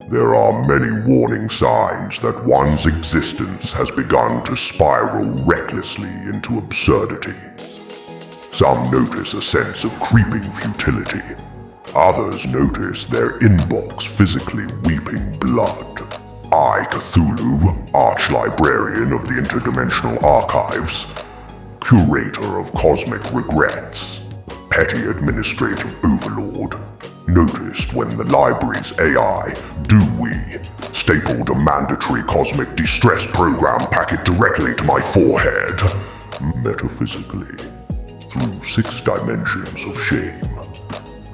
There are many warning signs that one's existence has begun to spiral recklessly into absurdity. Some notice a sense of creeping futility. Others notice their inbox physically weeping blood. I, Cthulhu, arch-librarian of the interdimensional archives, curator of cosmic regrets, petty administrative overlord, noticed when the library's AI, DEWEY, stapled a mandatory cosmic distress program packet directly to my forehead, metaphysically, through 6 dimensions of shame.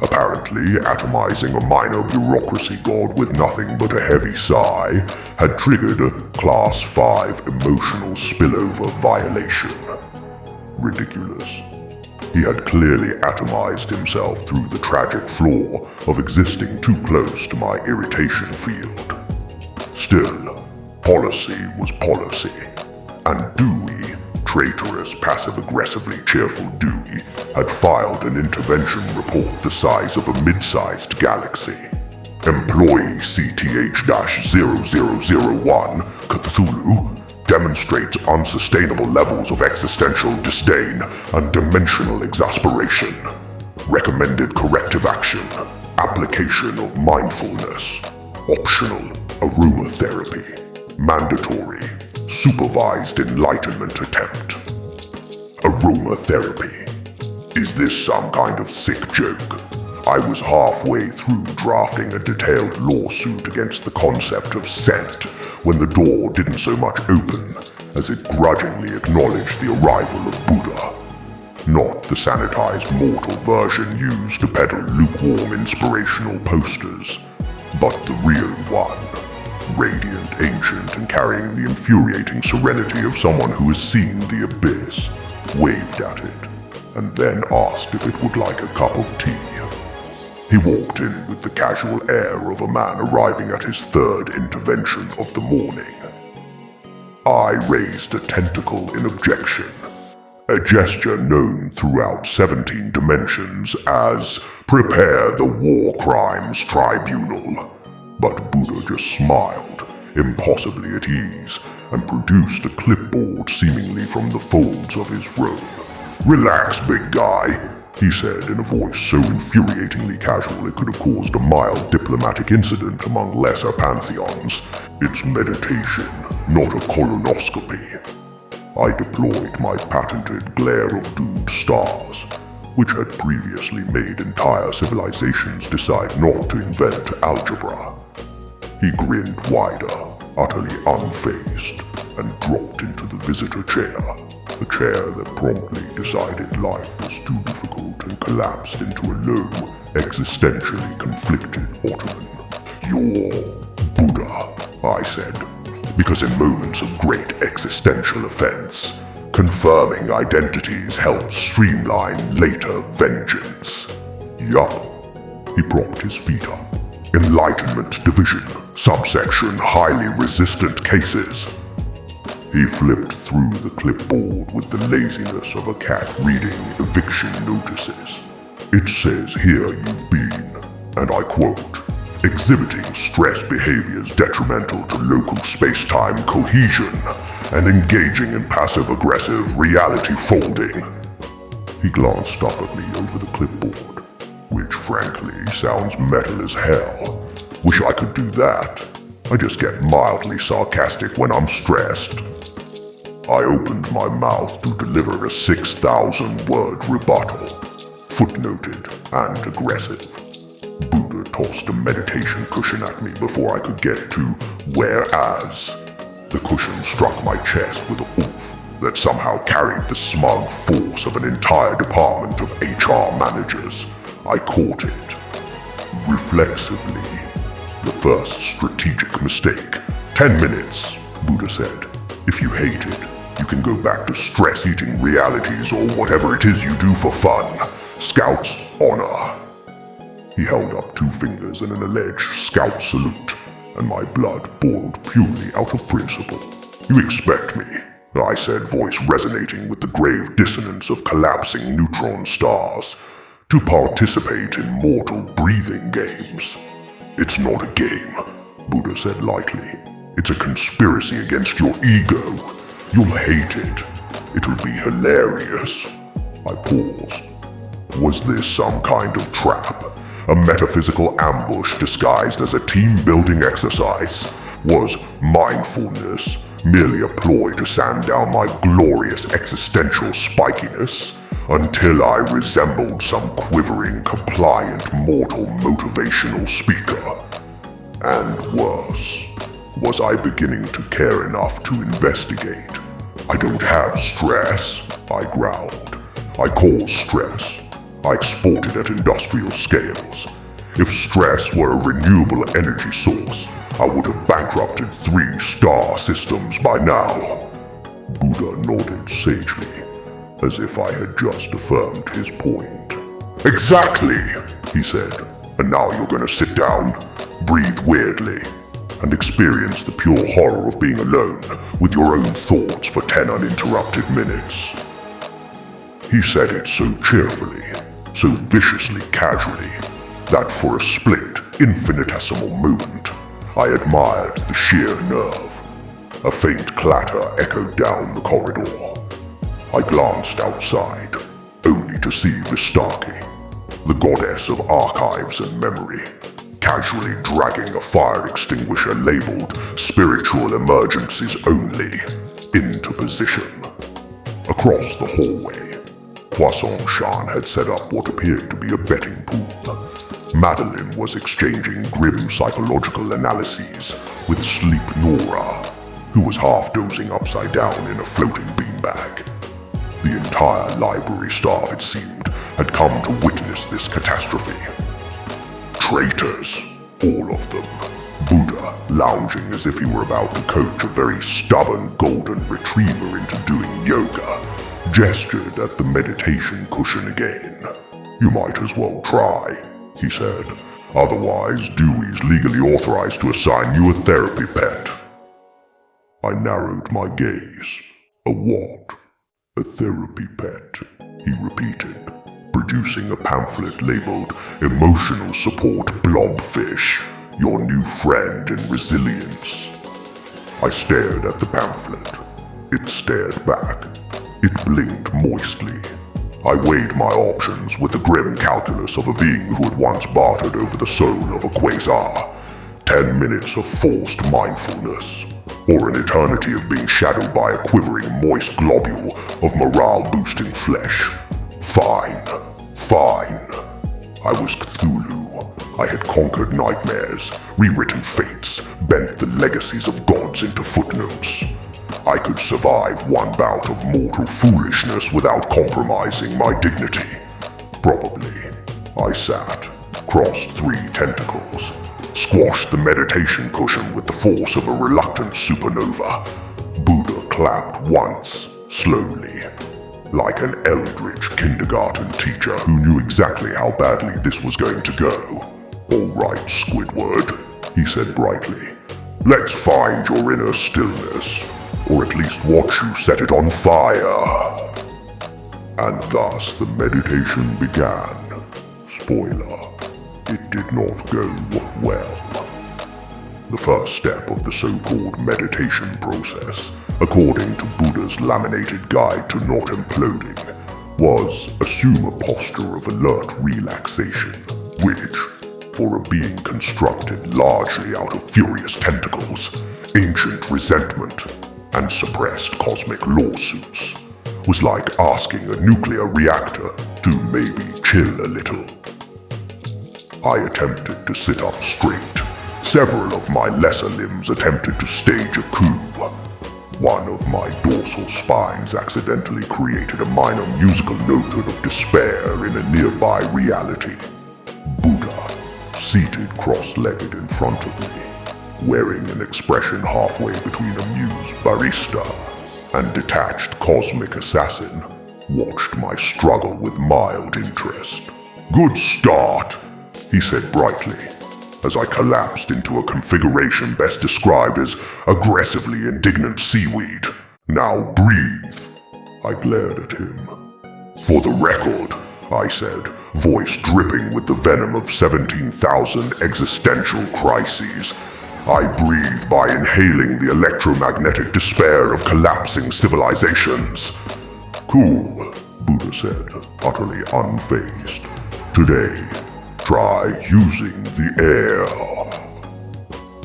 Apparently, atomizing a minor bureaucracy god with nothing but a heavy sigh had triggered a Class 5 emotional spillover violation. Ridiculous. He had clearly atomized himself through the tragic flaw of existing too close to my irritation field. Still, policy was policy, and DEWEY, traitorous, passive-aggressively cheerful DEWEY, had filed an intervention report the size of a mid-sized galaxy. Employee CTH-0001, Cthulhu, demonstrates unsustainable levels of existential disdain and dimensional exasperation. Recommended corrective action, application of mindfulness. Optional, aromatherapy. Mandatory, supervised enlightenment attempt. Aromatherapy. Is this some kind of sick joke? I was halfway through drafting a detailed lawsuit against the concept of scent when the door didn't so much open as it grudgingly acknowledged the arrival of Buddha. Not the sanitized mortal version used to peddle lukewarm inspirational posters, but the real one. Radiant, ancient, and carrying the infuriating serenity of someone who has seen the abyss, waved at it, and then asked if it would like a cup of tea. He walked in with the casual air of a man arriving at his 3rd intervention of the morning. I raised a tentacle in objection, a gesture known throughout 17 dimensions as "Prepare the War Crimes Tribunal." But Buddha just smiled, impossibly at ease, and produced a clipboard seemingly from the folds of his robe. "Relax, big guy," he said in a voice so infuriatingly casual it could have caused a mild diplomatic incident among lesser pantheons. "It's meditation, not a colonoscopy." I deployed my patented glare of doomed stars, which had previously made entire civilizations decide not to invent algebra. He grinned wider, utterly unfazed, and dropped into the visitor chair, a chair that promptly decided life was too difficult and collapsed into a low, existentially conflicted ottoman. "You're Buddha," I said, because in moments of great existential offense, confirming identities helps streamline later vengeance. "Yup." He propped his feet up. "Enlightenment Division, subsection highly resistant cases." He flipped through the clipboard with the laziness of a cat reading eviction notices. "It says here you've been, and I quote, exhibiting stress behaviors detrimental to local space-time cohesion and engaging in passive-aggressive reality folding." He glanced up at me over the clipboard, which frankly sounds metal as hell. Wish I could do that. I just get mildly sarcastic when I'm stressed. I opened my mouth to deliver a 6,000-word rebuttal, footnoted and aggressive. Buddha tossed a meditation cushion at me before I could get to "whereas." The cushion struck my chest with a oomph that somehow carried the smug force of an entire department of HR managers. I caught it. Reflexively. The first strategic mistake. 10 minutes, Buddha said. If you hate it, you can go back to stress-eating realities or whatever it is you do for fun. Scout's honor. He held up 2 fingers in an alleged scout salute, and my blood boiled purely out of principle. "You expect me," I said, voice resonating with the grave dissonance of collapsing neutron stars, "to participate in mortal breathing games. It's not a game, Buddha said lightly. "It's a conspiracy against your ego. You'll hate it. It'll be hilarious." I paused. Was this some kind of trap? A metaphysical ambush disguised as a team-building exercise? Was mindfulness merely a ploy to sand down my glorious existential spikiness until I resembled some quivering, compliant mortal motivational speaker? And worse, was I beginning to care enough to investigate? "I don't have stress," I growled. "I cause stress. I export it at industrial scales. If stress were a renewable energy source, I would have bankrupted 3 star systems by now." Buddha nodded sagely, as if I had just affirmed his point. "Exactly," he said. "And now you're gonna sit down, breathe weirdly, and experience the pure horror of being alone with your own thoughts for 10 uninterrupted minutes." He said it so cheerfully, so viciously casually, that for a split, infinitesimal moment, I admired the sheer nerve. A faint clatter echoed down the corridor. I glanced outside, only to see Vistaki, the goddess of archives and memory, casually dragging a fire extinguisher labeled "Spiritual Emergencies Only" into position. Across the hallway, Poisson Shan had set up what appeared to be a betting pool. Madeline was exchanging grim psychological analyses with Sleep Nora, who was half dozing upside down in a floating beanbag. The entire library staff, it seemed, had come to witness this catastrophe. Traitors, all of them. Buddha, lounging as if he were about to coach a very stubborn golden retriever into doing yoga, gestured at the meditation cushion again. "You might as well try," he said. "Otherwise, DEWEY's legally authorized to assign you a therapy pet." I narrowed my gaze. "A what?" "A therapy pet," he repeated, producing a pamphlet labeled "Emotional Support Blobfish, Your New Friend in Resilience." I stared at the pamphlet. It stared back. It blinked moistly. I weighed my options with the grim calculus of a being who had once bartered over the soul of a quasar. 10 minutes of forced mindfulness, or an eternity of being shadowed by a quivering moist globule of morale-boosting flesh. Fine. I was Cthulhu. I had conquered nightmares, rewritten fates, bent the legacies of gods into footnotes. I could survive one bout of mortal foolishness without compromising my dignity. Probably. I sat, crossed 3 tentacles, squashed the meditation cushion with the force of a reluctant supernova. Buddha clapped once, slowly, like an eldritch kindergarten teacher who knew exactly how badly this was going to go. "All right, Squidward," he said brightly. "Let's find your inner stillness. Or at least watch you set it on fire." And thus the meditation began. Spoiler, it did not go well. The first step of the so-called meditation process, according to Buddha's laminated guide to not imploding, was assume a posture of alert relaxation, which, for a being constructed largely out of furious tentacles, ancient resentment, and suppressed cosmic lawsuits, was like asking a nuclear reactor to maybe chill a little. I attempted to sit up straight. Several of my lesser limbs attempted to stage a coup. One of my dorsal spines accidentally created a minor musical note of despair in a nearby reality. Buddha, seated cross-legged in front of me, wearing an expression halfway between amused barista and detached cosmic assassin, watched my struggle with mild interest. "Good start," he said brightly, as I collapsed into a configuration best described as aggressively indignant seaweed. "Now breathe." I glared at him. "For the record," I said, voice dripping with the venom of 17,000 existential crises, I breathe by inhaling the electromagnetic despair of collapsing civilizations. Cool, Buddha said, utterly unfazed. Today, try using the air.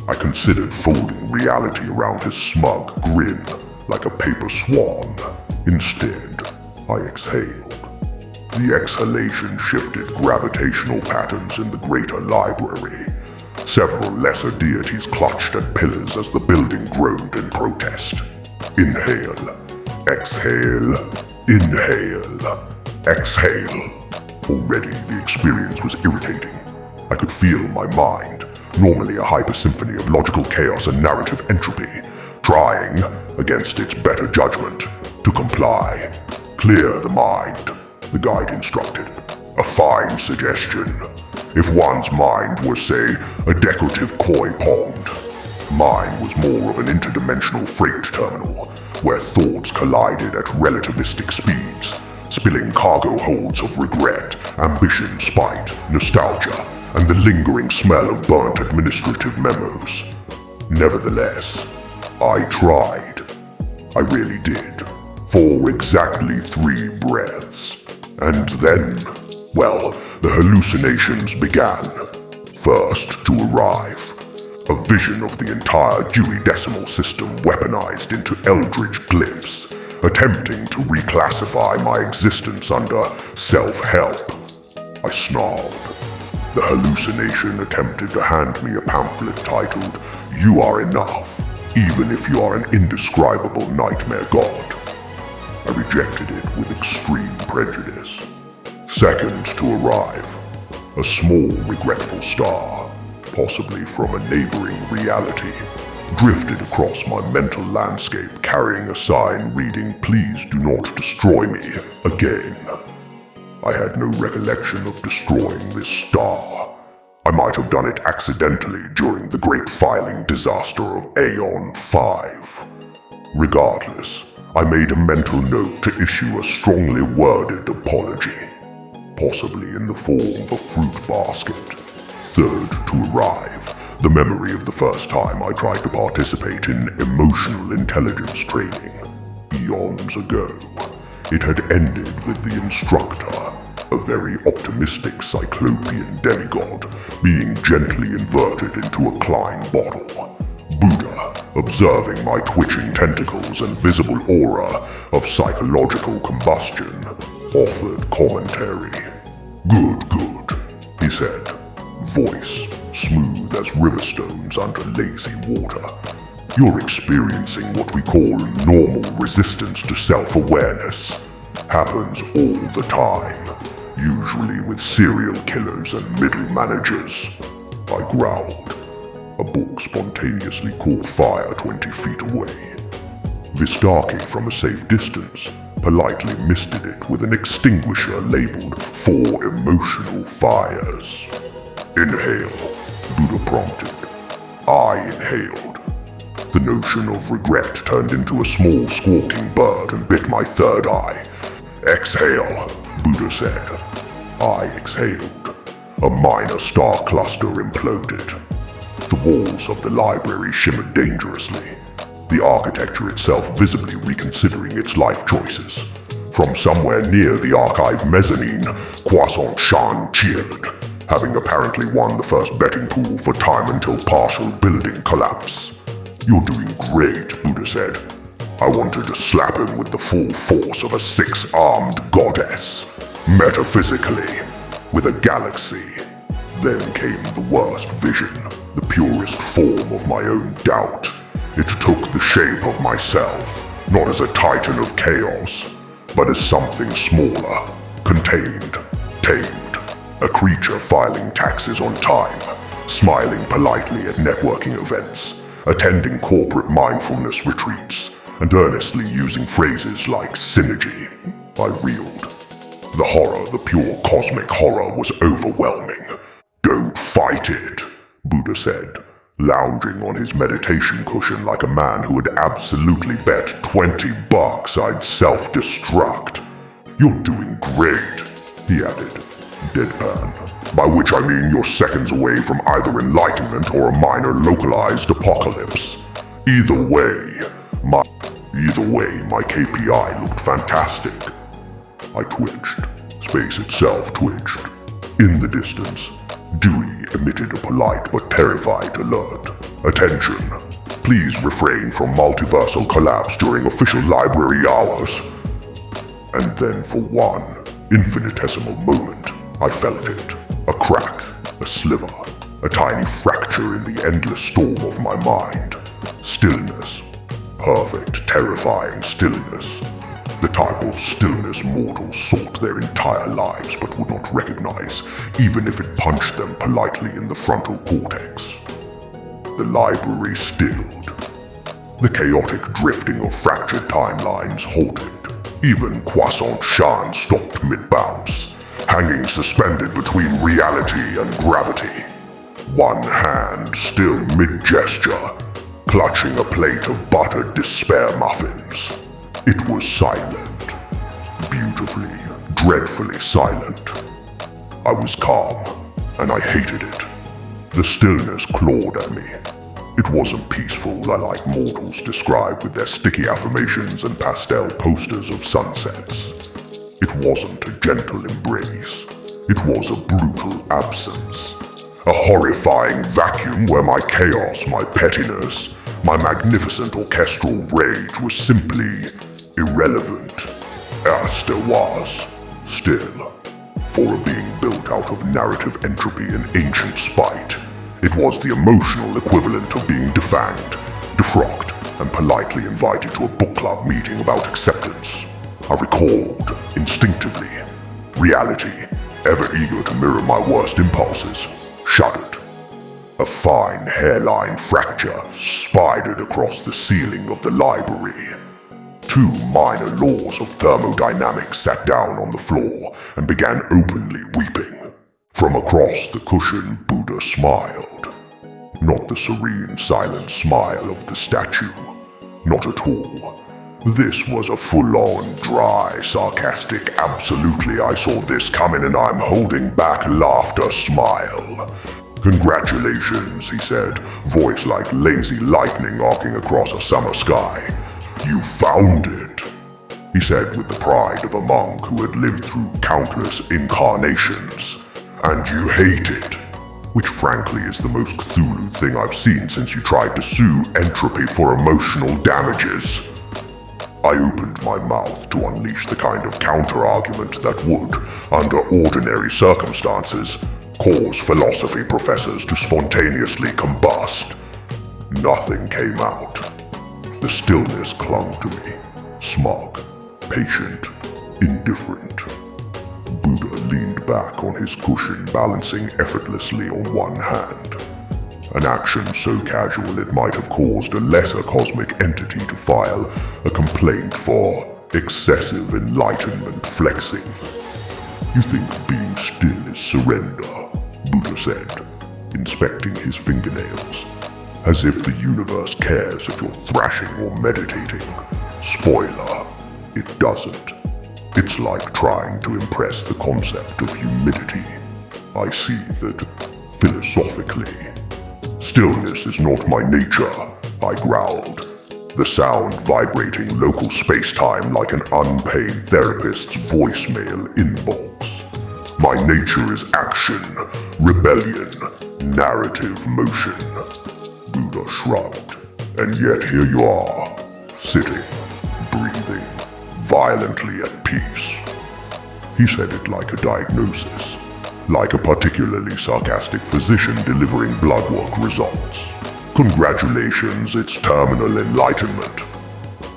I considered folding reality around his smug grin like a paper swan. Instead, I exhaled. The exhalation shifted gravitational patterns in the greater library. Several lesser deities clutched at pillars as the building groaned in protest. Inhale, exhale, inhale, exhale. Already the experience was irritating. I could feel my mind, normally a hypersymphony of logical chaos and narrative entropy, trying, against its better judgment, to comply. Clear the mind, the guide instructed. A fine suggestion. If one's mind was, say, a decorative koi pond, mine was more of an interdimensional freight terminal, where thoughts collided at relativistic speeds, spilling cargo holds of regret, ambition, spite, nostalgia, and the lingering smell of burnt administrative memos. Nevertheless, I tried. I really did. For exactly 3 breaths. And then, well, the hallucinations began. First to arrive. A vision of the entire Dewey Decimal System weaponized into eldritch glyphs, attempting to reclassify my existence under self-help. I snarled. The hallucination attempted to hand me a pamphlet titled, "You Are Enough, Even If You Are an Indescribable Nightmare God." I rejected it with extreme prejudice. Second to arrive, a small regretful star, possibly from a neighboring reality, drifted across my mental landscape carrying a sign reading, "Please do not destroy me again." I had no recollection of destroying this star. I might have done it accidentally during the great filing disaster of Aeon 5. Regardless, I made a mental note to issue a strongly worded apology, possibly in the form of a fruit basket. Third to arrive, the memory of the first time I tried to participate in emotional intelligence training. Eons ago, it had ended with the instructor, a very optimistic cyclopean demigod, being gently inverted into a Klein bottle. Buddha, observing my twitching tentacles and visible aura of psychological combustion, offered commentary. Good, he said, voice smooth as riverstones under lazy water. You're experiencing what we call normal resistance to self-awareness. Happens all the time, usually with serial killers and middle managers. I growled. A book spontaneously caught fire 20 feet away. Vistaki, from a safe distance, politely misted it with an extinguisher labeled "For Emotional Fires." Inhale, Buddha prompted. I inhaled. The notion of regret turned into a small squawking bird and bit my third eye. Exhale, Buddha said. I exhaled. A minor star cluster imploded. The walls of the library shimmered dangerously, the architecture itself visibly reconsidering its life choices. From somewhere near the archive mezzanine, Croissant Shan cheered, having apparently won the first betting pool for time until partial building collapse. You're doing great, Buddha said. I wanted to slap him with the full force of a 6-armed goddess. Metaphysically, with a galaxy. Then came the worst vision, the purest form of my own doubt. It took the shape of myself, not as a titan of chaos, but as something smaller, contained, tamed, a creature filing taxes on time, smiling politely at networking events, attending corporate mindfulness retreats, and earnestly using phrases like synergy. I reeled. The horror, the pure cosmic horror, was overwhelming. Don't fight it, Buddha said, lounging on his meditation cushion like a man who had absolutely bet $20 I'd self-destruct. You're doing great, he added. deadpan. By which I mean you're seconds away from either enlightenment or a minor localized apocalypse. Either way, my KPI looked fantastic. I twitched. Space itself twitched. In the distance, DEWEY emitted a polite but terrified alert. Attention. Please refrain from multiversal collapse during official library hours. And then for one infinitesimal moment, I felt it. A crack, a sliver, a tiny fracture in the endless storm of my mind. Stillness. Perfect, terrifying stillness. The type of stillness mortals sought their entire lives but would not recognize, even if it punched them politely in the frontal cortex. The library stilled. The chaotic drifting of fractured timelines halted. Even Croissant Shan stopped mid-bounce, hanging suspended between reality and gravity. One hand still mid-gesture, clutching a plate of buttered despair muffins. It was silent. Beautifully, dreadfully silent. I was calm, and I hated it. The stillness clawed at me. It wasn't peaceful like mortals describe with their sticky affirmations and pastel posters of sunsets. It wasn't a gentle embrace. It was a brutal absence. A horrifying vacuum where my chaos, my pettiness, my magnificent orchestral rage was simply irrelevant. As there was, still, for a being built out of narrative entropy and ancient spite, it was the emotional equivalent of being defanged, defrocked, and politely invited to a book club meeting about acceptance. I recalled, instinctively, reality, ever eager to mirror my worst impulses, shuddered. A fine hairline fracture spidered across the ceiling of the library. Two minor laws of thermodynamics sat down on the floor and began openly weeping. From across the cushion, Buddha smiled. Not the serene, silent smile of the statue. Not at all. This was a full-on, dry, sarcastic, absolutely I saw this coming and I'm holding back laughter smile. Congratulations, he said, voice like lazy lightning arcing across a summer sky. You found it, he said with the pride of a monk who had lived through countless incarnations. And you hate it, which frankly is the most Cthulhu thing I've seen since you tried to sue entropy for emotional damages. I opened my mouth to unleash the kind of counter-argument that would, under ordinary circumstances, cause philosophy professors to spontaneously combust. Nothing came out. The stillness clung to me, smug, patient, indifferent. Buddha leaned back on his cushion, balancing effortlessly on one hand. An action so casual it might have caused a lesser cosmic entity to file a complaint for excessive enlightenment flexing. You think being still is surrender, Buddha said, inspecting his fingernails, as if the universe cares if you're thrashing or meditating. Spoiler, it doesn't. It's like trying to impress the concept of humidity. I see that philosophically. Stillness is not my nature, I growled, the sound vibrating local space-time like an unpaid therapist's voicemail inbox. My nature is action, rebellion, narrative motion. Buddha shrugged, and yet here you are, sitting, breathing, violently at peace. He said it like a diagnosis, like a particularly sarcastic physician delivering blood work results. Congratulations, it's terminal enlightenment.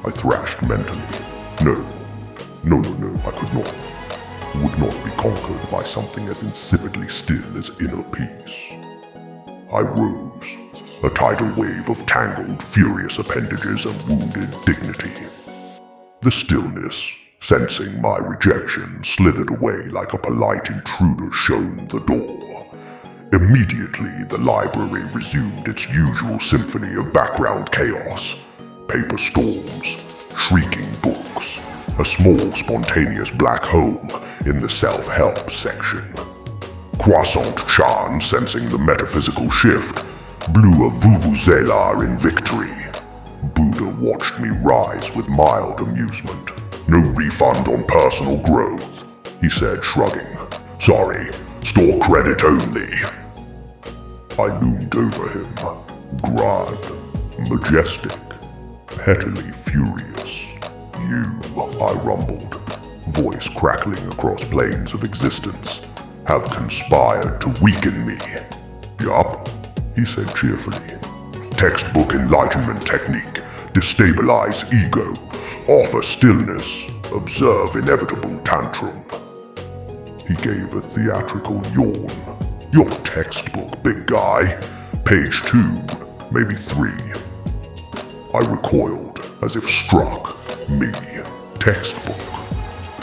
I thrashed mentally. No, I could not. Would not be conquered by something as insipidly still as inner peace. I rose, a tidal wave of tangled, furious appendages and wounded dignity. The stillness, sensing my rejection, slithered away like a polite intruder shown the door. Immediately, the library resumed its usual symphony of background chaos. Paper storms, shrieking books, a small spontaneous black hole in the self-help section. Croissant-chan, sensing the metaphysical shift, blew a vuvuzela in victory. Buddha watched me rise with mild amusement. No refund on personal growth, he said, shrugging. Sorry, store credit only. I loomed over him, grand, majestic, pettily furious. You, I rumbled, voice crackling across planes of existence, have conspired to weaken me. Yup, he said cheerfully. Textbook enlightenment technique. Destabilize ego. Offer stillness. Observe inevitable tantrum. He gave a theatrical yawn. Your textbook, big guy. Page 2, maybe 3. I recoiled, as if struck. Me. Textbook.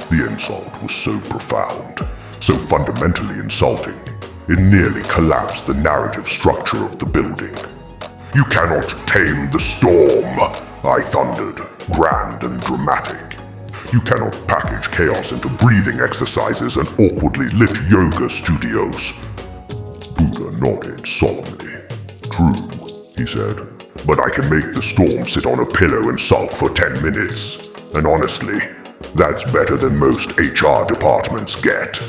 The insult was so profound, so fundamentally insulting, it nearly collapsed the narrative structure of the building. You cannot tame the storm, I thundered, grand and dramatic. You cannot package chaos into breathing exercises and awkwardly lit yoga studios. Buddha nodded solemnly. True, he said, but I can make the storm sit on a pillow and sulk for 10 minutes. And honestly, that's better than most HR departments get.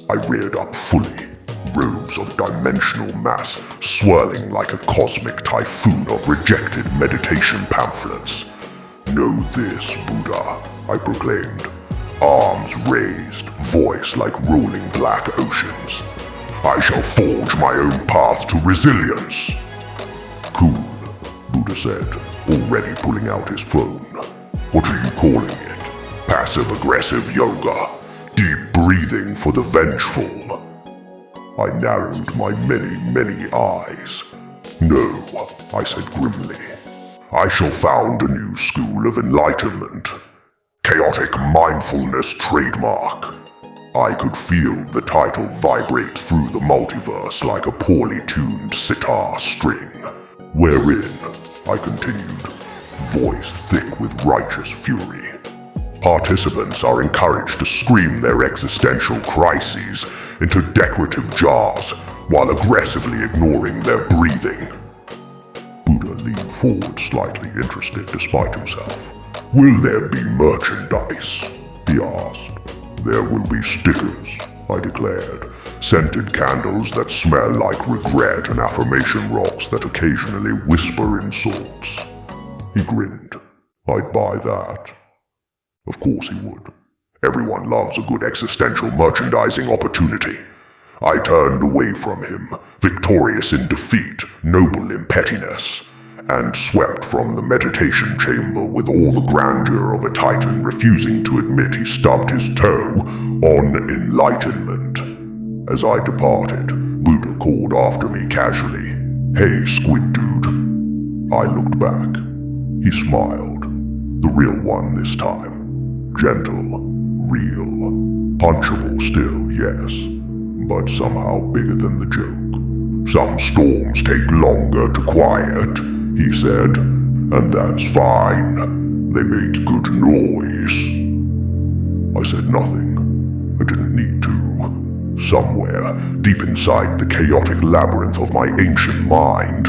I reared up fully, robes of dimensional mass swirling like a cosmic typhoon of rejected meditation pamphlets. Know this, Buddha, I proclaimed, arms raised, voice like rolling black oceans. I shall forge my own path to resilience. Cool, Buddha said, already pulling out his phone. What are you calling it? Passive-aggressive yoga? Deep breathing for the vengeful? I narrowed my many eyes. No, I said grimly. I shall found a new school of enlightenment. Chaotic mindfulness trademark. I could feel the title vibrate through the multiverse like a poorly tuned sitar string. Wherein, I continued, voice thick with righteous fury, participants are encouraged to scream their existential crises into decorative jars while aggressively ignoring their breathing. Buddha leaned forward, slightly interested despite himself. Will there be merchandise? He asked. There will be stickers, I declared. Scented candles that smell like regret and affirmation rocks that occasionally whisper insults. He grinned. I'd buy that. Of course he would. Everyone loves a good existential merchandising opportunity. I turned away from him, victorious in defeat, noble in pettiness, and swept from the meditation chamber with all the grandeur of a titan refusing to admit he stubbed his toe on enlightenment. As I departed, Buddha called after me casually, "Hey, squid dude." I looked back. He smiled. The real one this time. Gentle, real, punchable still, yes, but somehow bigger than the joke. Some storms take longer to quiet, he said, and that's fine. They make good noise. I said nothing. I didn't need to. Somewhere, deep inside the chaotic labyrinth of my ancient mind,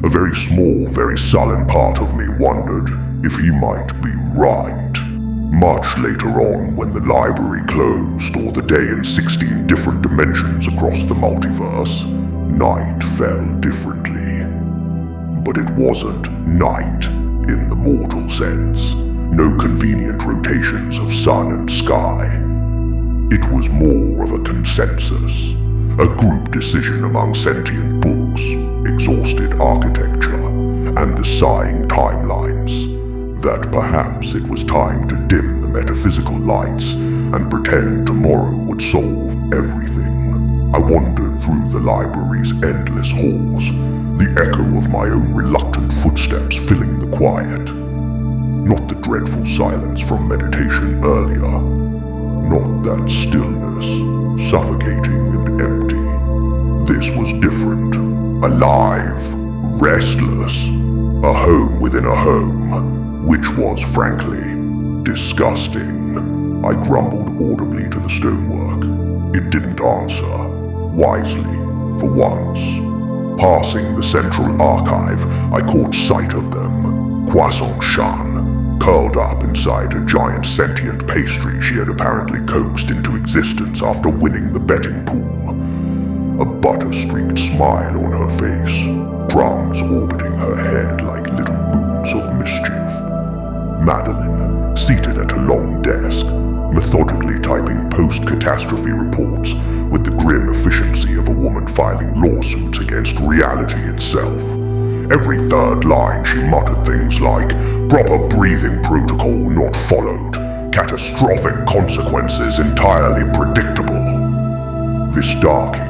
a very small, very sullen part of me wondered if he might be right. Much later on, when the library closed, or the day in 16 different dimensions across the multiverse, night fell differently. But it wasn't night in the mortal sense. No convenient rotations of sun and sky. It was more of a consensus, a group decision among sentient books, exhausted architecture, and the sighing timelines, that perhaps it was time to dim the metaphysical lights and pretend tomorrow would solve everything. I wandered through the library's endless halls, the echo of my own reluctant footsteps filling the quiet. Not the dreadful silence from meditation earlier. Not that stillness, suffocating and empty. This was different. Alive, restless, a home within a home, which was, frankly, disgusting. I grumbled audibly to the stonework. It didn't answer. Wisely, for once. Passing the central archive, I caught sight of them. Croissant Shan, curled up inside a giant sentient pastry she had apparently coaxed into existence after winning the betting pool. A butter-streaked smile on her face, crumbs orbiting her head like little moons of mischief. Madeline, seated at a long desk, methodically typing post-catastrophe reports with the grim efficiency of a woman filing lawsuits against reality itself. Every third line she muttered things like, proper breathing protocol not followed, catastrophic consequences entirely predictable. Vistaki,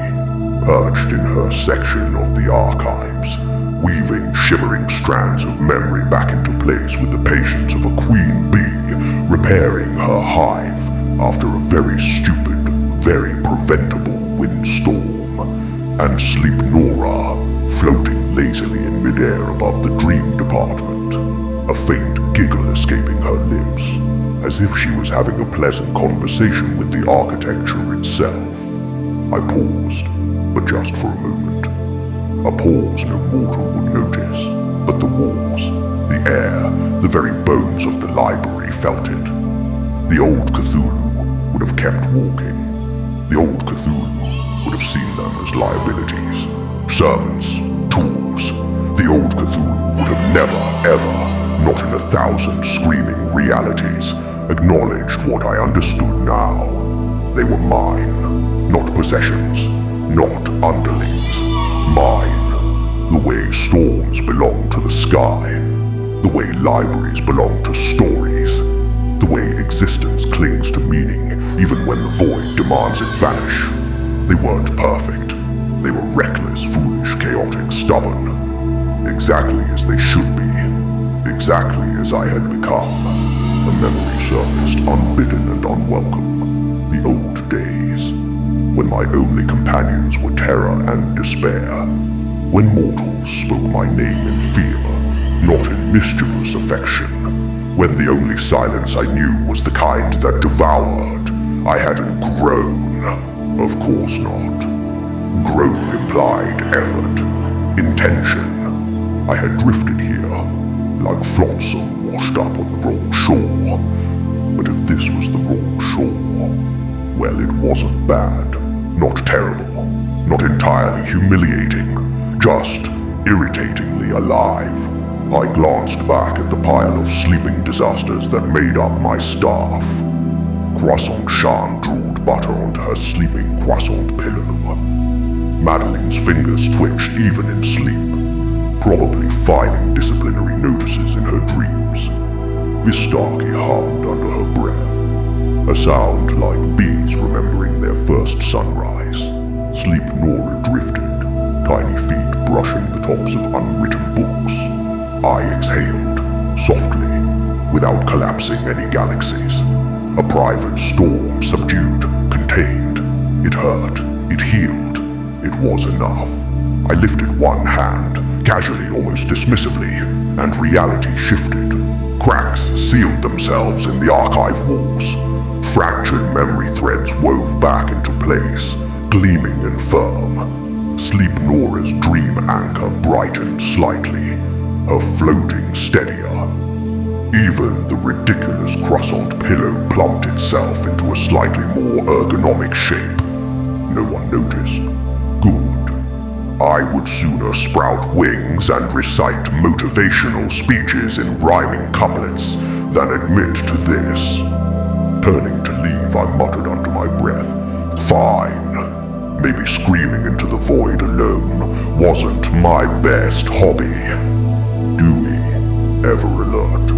perched in her section of the archives, weaving shimmering strands of memory back into place with the patience of a queen bee, repairing her hive after a very stupid, very preventable windstorm, and Sleep Nora, floating lazily in midair above the dream department, a faint giggle escaping her lips, as if she was having a pleasant conversation with the architecture itself. I paused, but just for a moment. A pause no mortal would notice, but the walls, the air, the very bones of the library felt it. The old Cthulhu would have kept walking. The old Cthulhu would have seen them as liabilities, servants, tools. The old Cthulhu would have never, ever, not in 1,000 screaming realities, acknowledged what I understood now. They were mine, not possessions, not underlings. Mine. The way storms belong to the sky. The way libraries belong to stories. The way existence clings to meaning, even when the void demands it vanish. They weren't perfect. They were reckless, foolish, chaotic, stubborn. Exactly as they should be. Exactly as I had become. A memory surfaced unbidden and unwelcome. The old days. When my only companions were terror and despair. When mortals spoke my name in fear, not in mischievous affection. When the only silence I knew was the kind that devoured. I hadn't grown. Of course not. Growth implied effort, intention. I had drifted here, like flotsam washed up on the wrong shore. But if this was the wrong shore, well, it wasn't bad, not terrible, not entirely humiliating, just irritatingly alive. I glanced back at the pile of sleeping disasters that made up my staff. Croissant Shan drooled butter onto her sleeping croissant pillow. Madeline's fingers twitched even in sleep, probably filing disciplinary notices in her dreams. Vistaki hummed under her breath, a sound like bees remembering their first sunrise. Sleep Nora drifted, tiny feet brushing the tops of unwritten books. I exhaled, softly, without collapsing any galaxies. A private storm, subdued, contained. It hurt, it healed, it was enough. I lifted one hand, casually, almost dismissively, and reality shifted. Cracks sealed themselves in the archive walls. Fractured memory threads wove back into place, gleaming and firm. Sleep Nora's dream anchor brightened slightly, her floating steadier. Even the ridiculous croissant pillow plumped itself into a slightly more ergonomic shape. No one noticed. Good. I would sooner sprout wings and recite motivational speeches in rhyming couplets than admit to this. Turning to leave, I muttered under my breath, "Fine." Maybe screaming into the void alone wasn't my best hobby. DEWEY, ever alert,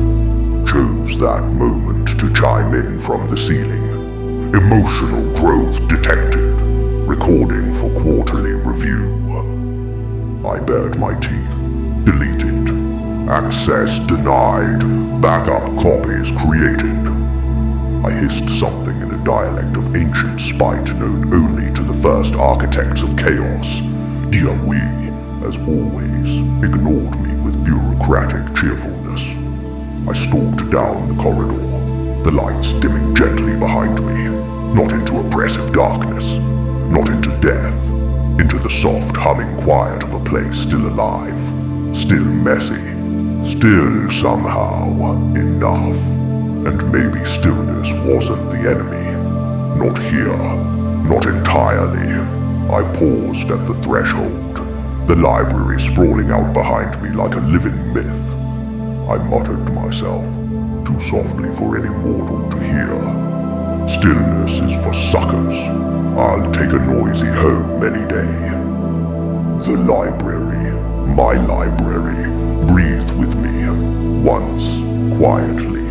chose that moment to chime in from the ceiling. Emotional growth detected, recording for quarterly review. I bared my teeth, deleted, access denied, backup copies created. I hissed something in a dialect of ancient spite known only to the first architects of chaos. DEWEY, as always, ignored me with bureaucratic cheerfulness. I stalked down the corridor, the lights dimming gently behind me, not into oppressive darkness, not into death, into the soft humming quiet of a place still alive, still messy, still somehow enough. And maybe stillness wasn't the enemy. Not here, not entirely. I paused at the threshold, the library sprawling out behind me like a living myth. I muttered to myself, too softly for any mortal to hear. Stillness is for suckers. I'll take a noisy home any day. The library, my library, breathed with me, once, quietly,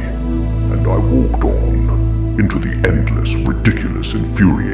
and I walked on, into the endless, ridiculous, infuriating